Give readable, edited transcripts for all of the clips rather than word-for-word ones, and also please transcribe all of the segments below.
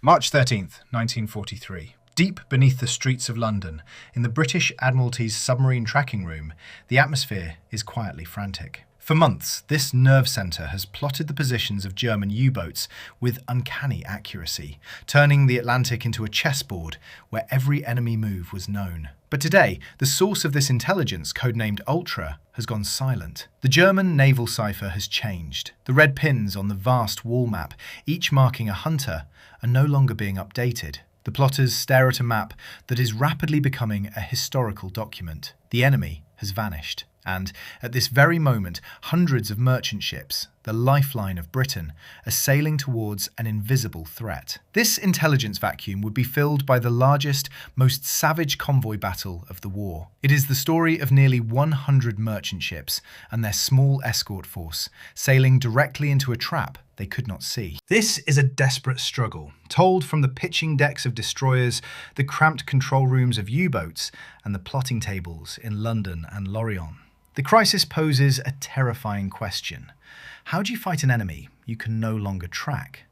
March 13th, 1943. Deep beneath the streets of London, in the British Admiralty's submarine tracking room, the atmosphere is quietly frantic. For months, this nerve centre has plotted the positions of German U-boats with uncanny accuracy, turning the Atlantic into a chessboard where every enemy move was known. But today, the source of this intelligence, codenamed Ultra, has gone silent. The German naval cipher has changed. The red pins on the vast wall map, each marking a hunter, are no longer being updated. The plotters stare at a map that is rapidly becoming a historical document. The enemy has vanished. And at this very moment, hundreds of merchant ships, the lifeline of Britain, are sailing towards an invisible threat. This intelligence vacuum would be filled by the largest, most savage convoy battle of the war. It is the story of nearly 100 merchant ships and their small escort force, sailing directly into a trap they could not see. This is a desperate struggle, told from the pitching decks of destroyers, the cramped control rooms of U-boats, and the plotting tables in London and Lorient. The crisis poses a terrifying question. How do you fight an enemy you can no longer track?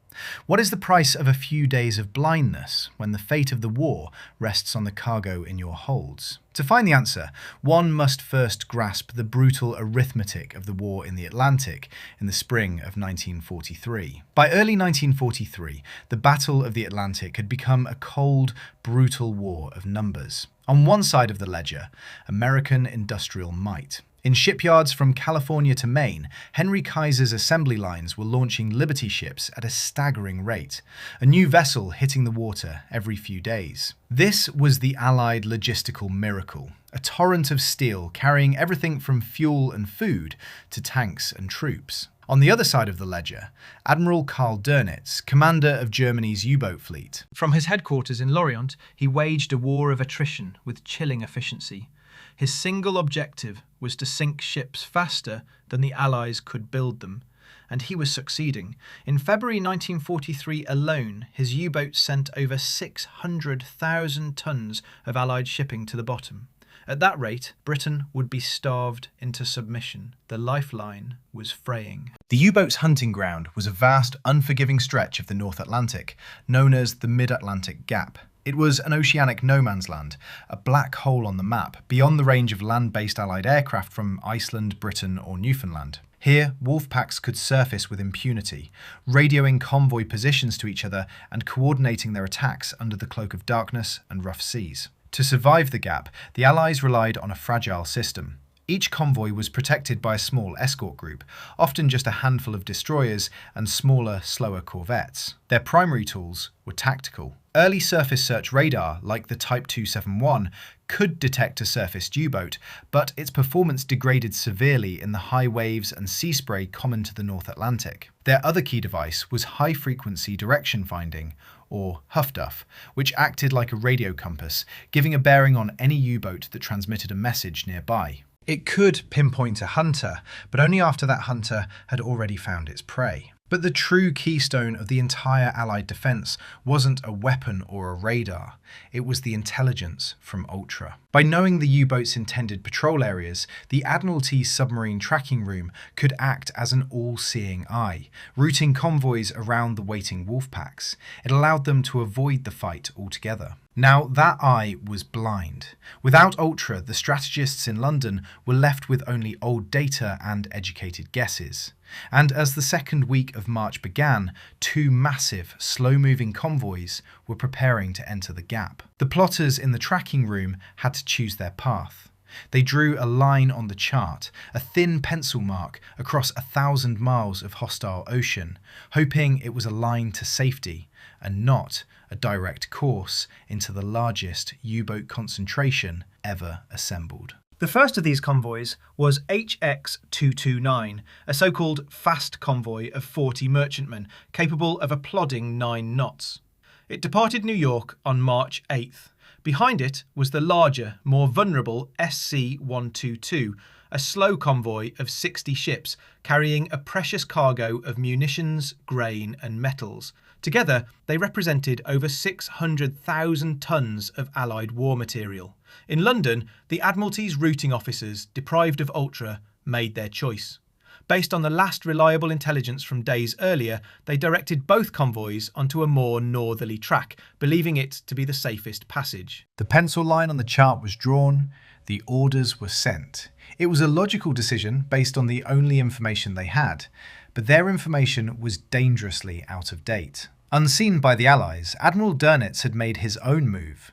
What is the price of a few days of blindness when the fate of the war rests on the cargo in your holds? To find the answer, one must first grasp the brutal arithmetic of the war in the Atlantic in the spring of 1943. By early 1943, the Battle of the Atlantic had become a cold, brutal war of numbers. On one side of the ledger, American industrial might. In shipyards from California to Maine, Henry Kaiser's assembly lines were launching Liberty ships at a staggering rate, a new vessel hitting the water every few days. This was the Allied logistical miracle, a torrent of steel carrying everything from fuel and food to tanks and troops. On the other side of the ledger, Admiral Karl Dönitz, commander of Germany's U-boat fleet. From his headquarters in Lorient, he waged a war of attrition with chilling efficiency. His single objective was to sink ships faster than the Allies could build them, and he was succeeding. In February 1943 alone, his U-boats sent over 600,000 tons of Allied shipping to the bottom. At that rate, Britain would be starved into submission. The lifeline was fraying. The U-boat's hunting ground was a vast, unforgiving stretch of the North Atlantic, known as the Mid-Atlantic Gap. It was an oceanic no man's land, a black hole on the map, beyond the range of land-based Allied aircraft from Iceland, Britain or Newfoundland. Here, wolfpacks could surface with impunity, radioing convoy positions to each other and coordinating their attacks under the cloak of darkness and rough seas. To survive the gap, the Allies relied on a fragile system. Each convoy was protected by a small escort group, often just a handful of destroyers and smaller, slower corvettes. Their primary tools were tactical. Early surface search radar, like the Type 271, could detect a surfaced U-boat, but its performance degraded severely in the high waves and sea spray common to the North Atlantic. Their other key device was high-frequency direction finding, or HFDUF, which acted like a radio compass, giving a bearing on any U-boat that transmitted a message nearby. It could pinpoint a hunter, but only after that hunter had already found its prey. But the true keystone of the entire Allied defence wasn't a weapon or a radar, it was the intelligence from Ultra. By knowing the U-boat's intended patrol areas, the Admiralty's submarine tracking room could act as an all-seeing eye, routing convoys around the waiting wolfpacks. It allowed them to avoid the fight altogether. Now, that eye was blind. Without Ultra, the strategists in London were left with only old data and educated guesses. And as the second week of March began, two massive, slow-moving convoys were preparing to enter the gap. The plotters in the tracking room had to choose their path. They drew a line on the chart, a thin pencil mark across 1,000 miles of hostile ocean, hoping it was a line to safety and not a direct course into the largest U-boat concentration ever assembled. The first of these convoys was HX 229, a so-called fast convoy of 40 merchantmen, capable of a plodding 9 knots. It departed New York on March 8th. Behind it was the larger, more vulnerable SC 122, a slow convoy of 60 ships carrying a precious cargo of munitions, grain and metals. Together, they represented over 600,000 tons of Allied war material. In London, the Admiralty's routing officers, deprived of Ultra, made their choice. Based on the last reliable intelligence from days earlier, they directed both convoys onto a more northerly track, believing it to be the safest passage. The pencil line on the chart was drawn, the orders were sent. It was a logical decision based on the only information they had, but their information was dangerously out of date. Unseen by the Allies, Admiral Dönitz had made his own move.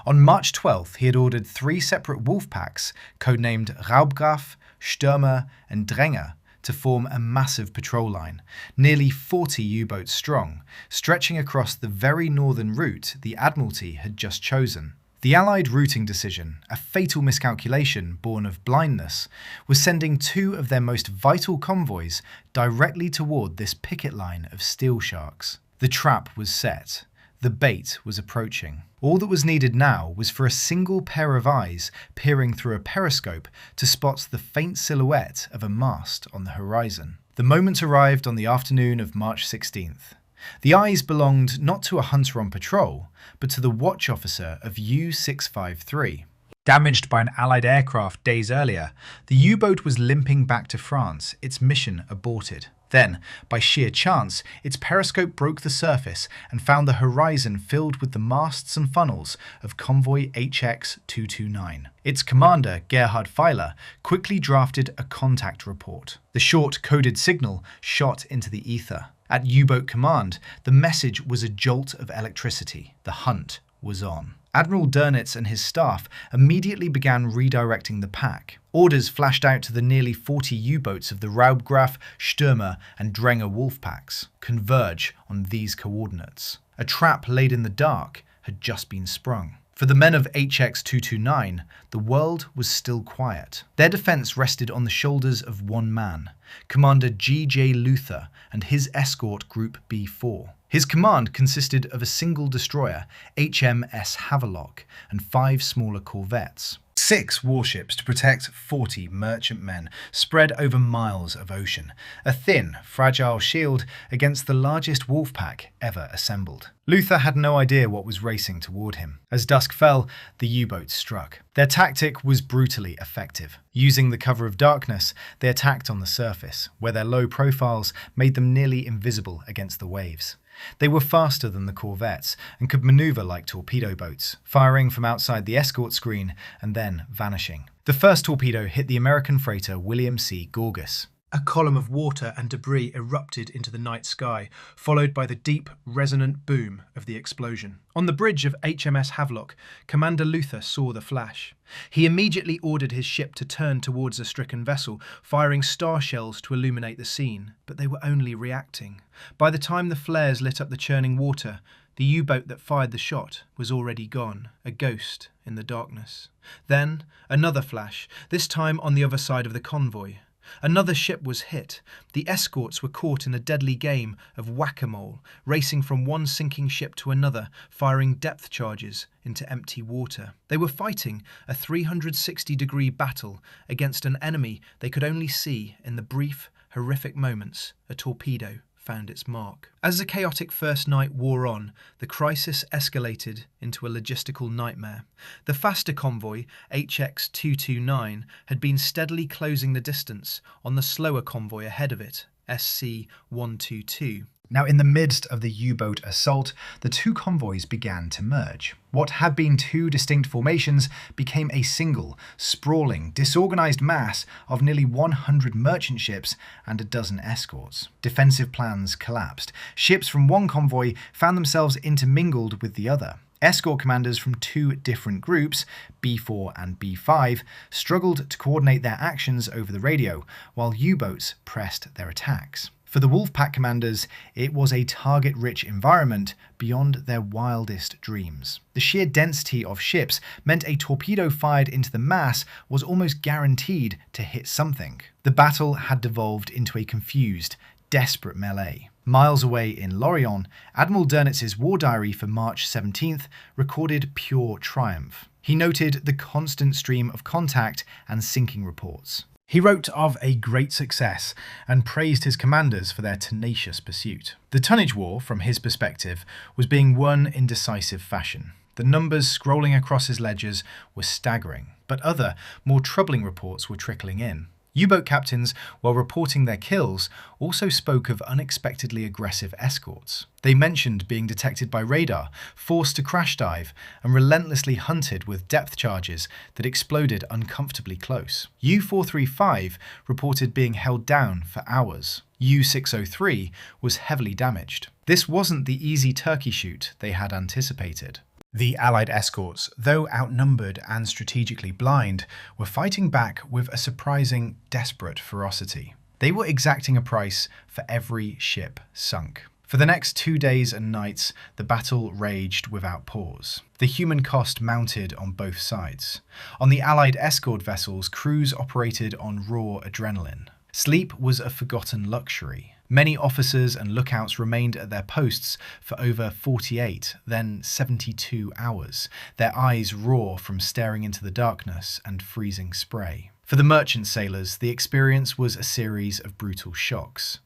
On March 12th, he had ordered 3 separate wolfpacks, codenamed Raubgraf, Stürmer and Dränger, to form a massive patrol line, nearly 40 U-boats strong, stretching across the very northern route the Admiralty had just chosen. The Allied routing decision, a fatal miscalculation born of blindness, was sending 2 of their most vital convoys directly toward this picket line of steel sharks. The trap was set. The bait was approaching. All that was needed now was for a single pair of eyes peering through a periscope to spot the faint silhouette of a mast on the horizon. The moment arrived on the afternoon of March 16th. The eyes belonged not to a hunter on patrol, but to the watch officer of U-653. Damaged by an Allied aircraft days earlier, the U-boat was limping back to France, its mission aborted. Then, by sheer chance, its periscope broke the surface and found the horizon filled with the masts and funnels of Convoy HX 229. Its commander, Gerhard Feiler, quickly drafted a contact report. The short coded signal shot into the ether. At U-boat command, the message was a jolt of electricity. The hunt was on. Admiral Dönitz and his staff immediately began redirecting the pack. Orders flashed out to the nearly 40 U-boats of the Raubgraf, Stürmer and Dränger wolfpacks. Converge on these coordinates. A trap laid in the dark had just been sprung. For the men of HX 229, the world was still quiet. Their defense rested on the shoulders of one man, Commander G.J. Luther and his escort Group B4. His command consisted of a single destroyer, HMS Havelock, and 5 smaller corvettes. 6 warships to protect 40 merchantmen spread over miles of ocean, a thin, fragile shield against the largest wolfpack ever assembled. Luther had no idea what was racing toward him. As dusk fell, the U-boats struck. Their tactic was brutally effective. Using the cover of darkness, they attacked on the surface, where their low profiles made them nearly invisible against the waves. They were faster than the corvettes and could maneuver like torpedo boats, firing from outside the escort screen and then vanishing. The first torpedo hit the American freighter William C. Gorgas. A column of water and debris erupted into the night sky, followed by the deep, resonant boom of the explosion. On the bridge of HMS Havelock, Commander Luther saw the flash. He immediately ordered his ship to turn towards the stricken vessel, firing star shells to illuminate the scene. But they were only reacting. By the time the flares lit up the churning water, the U-boat that fired the shot was already gone, a ghost in the darkness. Then, another flash, this time on the other side of the convoy. Another ship was hit. The escorts were caught in a deadly game of whack-a-mole, racing from one sinking ship to another, firing depth charges into empty water. They were fighting a 360-degree battle against an enemy they could only see in the brief, horrific moments a torpedo found its mark. As the chaotic first night wore on, the crisis escalated into a logistical nightmare. The faster convoy, HX 229, had been steadily closing the distance on the slower convoy ahead of it, SC 122. Now, in the midst of the U-boat assault, the 2 convoys began to merge. What had been 2 distinct formations became a single, sprawling, disorganized mass of nearly 100 merchant ships and a dozen escorts. Defensive plans collapsed. Ships from one convoy found themselves intermingled with the other. Escort commanders from 2 different groups, B4 and B5, struggled to coordinate their actions over the radio, while U-boats pressed their attacks. For the Wolfpack commanders, it was a target-rich environment beyond their wildest dreams. The sheer density of ships meant a torpedo fired into the mass was almost guaranteed to hit something. The battle had devolved into a confused, desperate melee. Miles away in Lorient, Admiral Dönitz's war diary for March 17th recorded pure triumph. He noted the constant stream of contact and sinking reports. He wrote of a great success and praised his commanders for their tenacious pursuit. The tonnage war, from his perspective, was being won in decisive fashion. The numbers scrolling across his ledgers were staggering, but other, more troubling reports were trickling in. U-boat captains, while reporting their kills, also spoke of unexpectedly aggressive escorts. They mentioned being detected by radar, forced to crash dive, and relentlessly hunted with depth charges that exploded uncomfortably close. U-435 reported being held down for hours. U-603 was heavily damaged. This wasn't the easy turkey shoot they had anticipated. The Allied escorts, though outnumbered and strategically blind, were fighting back with a surprising, desperate ferocity. They were exacting a price for every ship sunk. For the next 2 days and nights, the battle raged without pause. The human cost mounted on both sides. On the Allied escort vessels, crews operated on raw adrenaline. Sleep was a forgotten luxury. Many officers and lookouts remained at their posts for over 48, then 72 hours, their eyes raw from staring into the darkness and freezing spray. For the merchant sailors, the experience was a series of brutal shocks.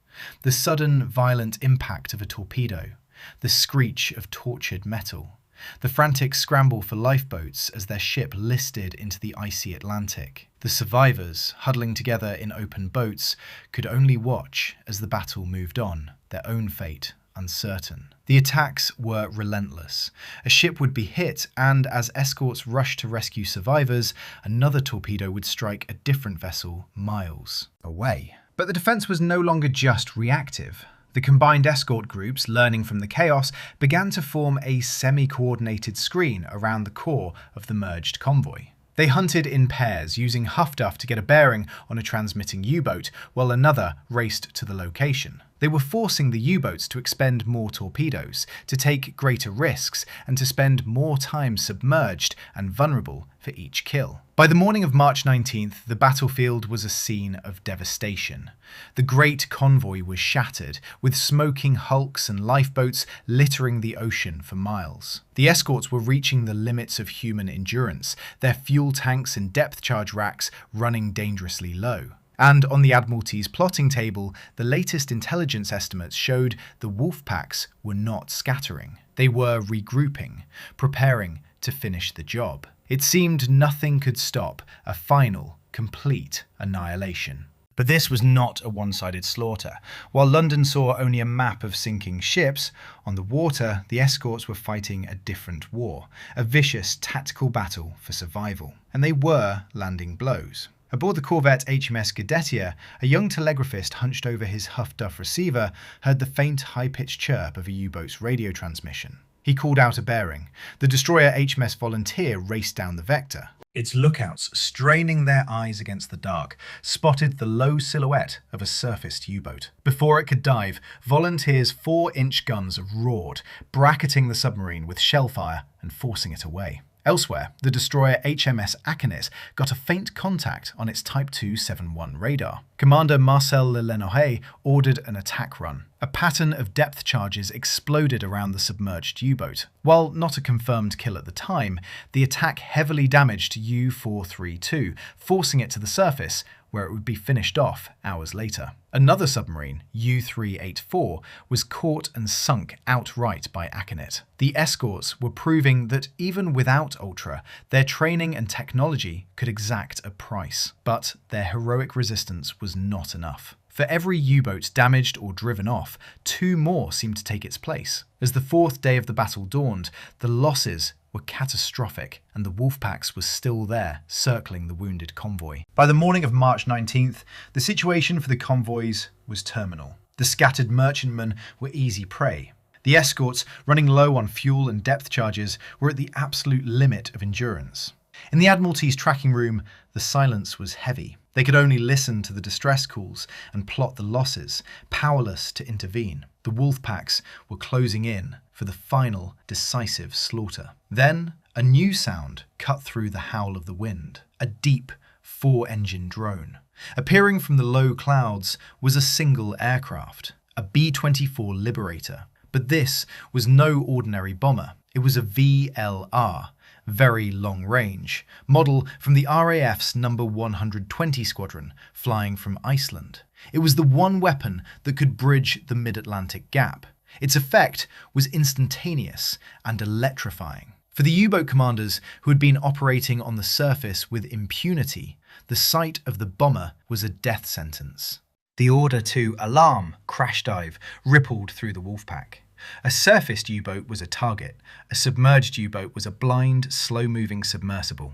The sudden, violent impact of a torpedo, the screech of tortured metal, the frantic scramble for lifeboats as their ship listed into the icy Atlantic. The survivors, huddling together in open boats, could only watch as the battle moved on, their own fate uncertain. The attacks were relentless. A ship would be hit, and as escorts rushed to rescue survivors, another torpedo would strike a different vessel miles away. But the defense was no longer just reactive. The combined escort groups, learning from the chaos, began to form a semi-coordinated screen around the core of the merged convoy. They hunted in pairs, using huff-duff to get a bearing on a transmitting U-boat, while another raced to the location. They were forcing the U-boats to expend more torpedoes, to take greater risks, and to spend more time submerged and vulnerable for each kill. By the morning of March 19th, the battlefield was a scene of devastation. The great convoy was shattered, with smoking hulks and lifeboats littering the ocean for miles. The escorts were reaching the limits of human endurance, their fuel tanks and depth charge racks running dangerously low. And on the Admiralty's plotting table, the latest intelligence estimates showed the wolfpacks were not scattering. They were regrouping, preparing to finish the job. It seemed nothing could stop a final, complete annihilation. But this was not a one-sided slaughter. While London saw only a map of sinking ships, on the water the escorts were fighting a different war, a vicious tactical battle for survival. And they were landing blows. Aboard the corvette HMS Gadetier, a young telegraphist hunched over his huff-duff receiver heard the faint, high-pitched chirp of a U-boat's radio transmission. He called out a bearing. The destroyer HMS Volunteer raced down the vector. Its lookouts, straining their eyes against the dark, spotted the low silhouette of a surfaced U-boat. Before it could dive, Volunteer's 4-inch guns roared, bracketing the submarine with shellfire and forcing it away. Elsewhere, the destroyer HMS Aconit got a faint contact on its Type 271 radar. Commander Marcel Lenoir ordered an attack run. A pattern of depth charges exploded around the submerged U-boat. While not a confirmed kill at the time, the attack heavily damaged U-432, forcing it to the surface, where it would be finished off hours later. Another submarine, U-384, was caught and sunk outright by Aconit. The escorts were proving that even without Ultra, their training and technology could exact a price. But their heroic resistance was not enough. For every U-boat damaged or driven off, 2 more seemed to take its place. As the 4th day of the battle dawned, the losses were catastrophic, and the wolfpacks were still there, circling the wounded convoy. By the morning of March 19th, the situation for the convoys was terminal. The scattered merchantmen were easy prey. The escorts, running low on fuel and depth charges, were at the absolute limit of endurance. In the Admiralty's tracking room, the silence was heavy. They could only listen to the distress calls and plot the losses, powerless to intervene. The wolfpacks were closing in for the final, decisive slaughter. Then, a new sound cut through the howl of the wind. A deep, 4-engine drone. Appearing from the low clouds was a single aircraft, a B-24 Liberator. But this was no ordinary bomber. It was a VLR, very long range, model from the RAF's No. 120 Squadron, flying from Iceland. It was the one weapon that could bridge the mid-Atlantic gap. Its effect was instantaneous and electrifying. For the U-boat commanders who had been operating on the surface with impunity, The sight of the bomber was a death sentence. The order to alarm, crash dive, rippled through the wolfpack. A surfaced U-boat was a target. A submerged U-boat was a blind, slow-moving submersible.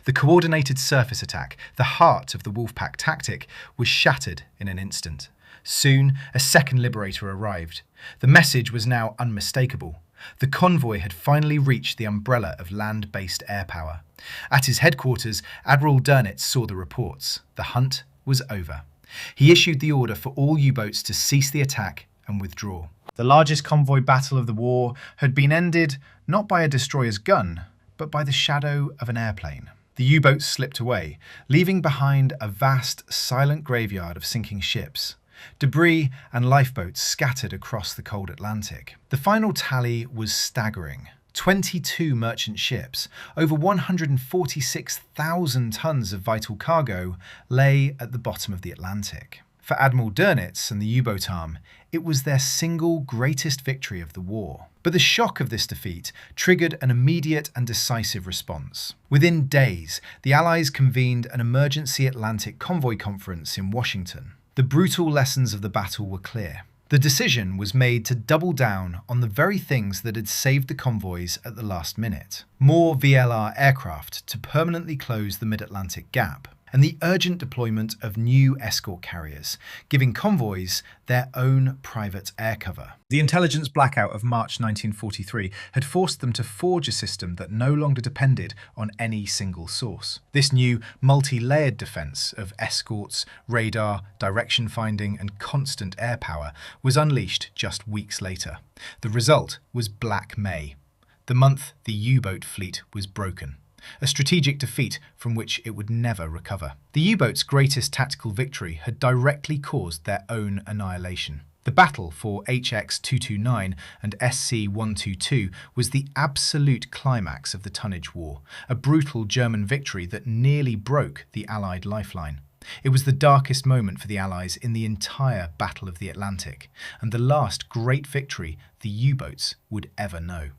The coordinated surface attack, the heart of the wolfpack tactic, was shattered in an instant. Soon, a second liberator arrived. The message was now unmistakable. The convoy had finally reached the umbrella of land-based air power. At his headquarters, Admiral Dönitz saw the reports. The hunt was over. He issued the order for all U-boats to cease the attack and withdraw. The largest convoy battle of the war had been ended not by a destroyer's gun, but by the shadow of an airplane. The U-boats slipped away, leaving behind a vast, silent graveyard of sinking ships. Debris and lifeboats scattered across the cold Atlantic. The final tally was staggering. 22 merchant ships, over 146,000 tons of vital cargo, lay at the bottom of the Atlantic. For Admiral Dönitz and the U-boat arm, it was their single greatest victory of the war. But the shock of this defeat triggered an immediate and decisive response. Within days, the Allies convened an emergency Atlantic convoy conference in Washington. The brutal lessons of the battle were clear. The decision was made to double down on the very things that had saved the convoys at the last minute. More VLR aircraft to permanently close the mid-Atlantic gap, and the urgent deployment of new escort carriers, giving convoys their own private air cover. The intelligence blackout of March 1943 had forced them to forge a system that no longer depended on any single source. This new multi-layered defence of escorts, radar, direction finding and constant air power was unleashed just weeks later. The result was Black May, the month the U-boat fleet was broken. A strategic defeat from which it would never recover. The U-boat's greatest tactical victory had directly caused their own annihilation. The battle for HX-229 and SC-122 was the absolute climax of the tonnage war, a brutal German victory that nearly broke the Allied lifeline. It was the darkest moment for the Allies in the entire Battle of the Atlantic, and the last great victory the U-boats would ever know.